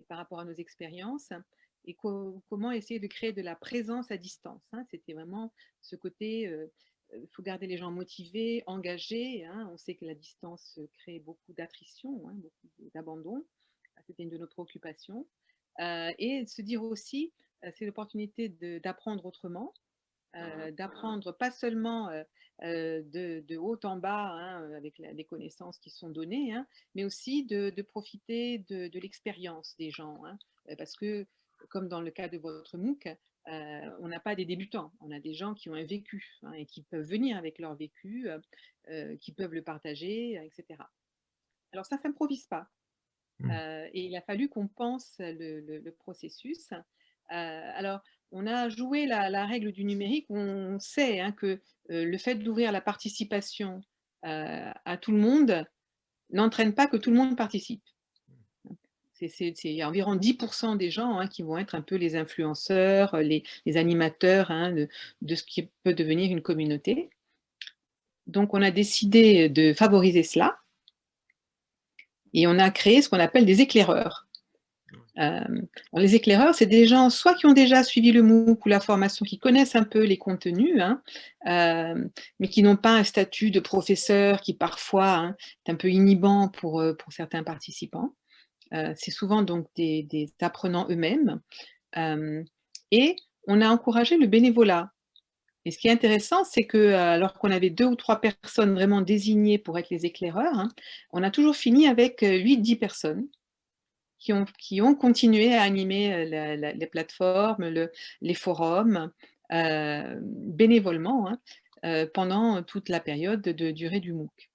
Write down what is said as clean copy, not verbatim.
par rapport à nos expériences et comment essayer de créer de la présence à distance, hein. C'était vraiment ce côté, il faut garder les gens motivés, engagés, hein. On sait que la distance crée beaucoup d'attrition, hein, beaucoup d'abandon. C'était une de nos préoccupations. Et de se dire aussi, c'est l'opportunité d'apprendre autrement, d'apprendre pas seulement de haut en bas, hein, avec les connaissances qui sont données, hein, mais aussi de profiter de l'expérience des gens, hein, parce que, comme dans le cas de votre MOOC, on n'a pas des débutants, on a des gens qui ont un vécu, hein, et qui peuvent venir avec leur vécu, qui peuvent le partager, etc. Alors ça s'improvise pas. Mmh. Et il a fallu qu'on pense le processus. Alors, on a joué la règle du numérique où on sait, hein, que, le fait d'ouvrir la participation, à tout le monde n'entraîne pas que tout le monde participe. C'est environ 10 des gens, hein, qui vont être un peu les influenceurs, les animateurs, hein, de ce qui peut devenir une communauté. Donc on a décidé de favoriser cela et on a créé ce qu'on appelle des éclaireurs. Alors les éclaireurs, c'est des gens soit qui ont déjà suivi le MOOC ou la formation, qui connaissent un peu les contenus, hein, mais qui n'ont pas un statut de professeur qui parfois, hein, est un peu inhibant pour certains participants. C'est souvent donc des apprenants eux-mêmes, hem et on a encouragé le bénévolat et ce qui est intéressant, c'est que, alors qu'on avait 2 ou 3 personnes vraiment désignées pour être les éclaireurs, hein, on a toujours fini avec, 8-10 personnes qui ont continué à animer, les plateformes, les forums, bénévolement, hein, pendant toute la période de durée du MOOC.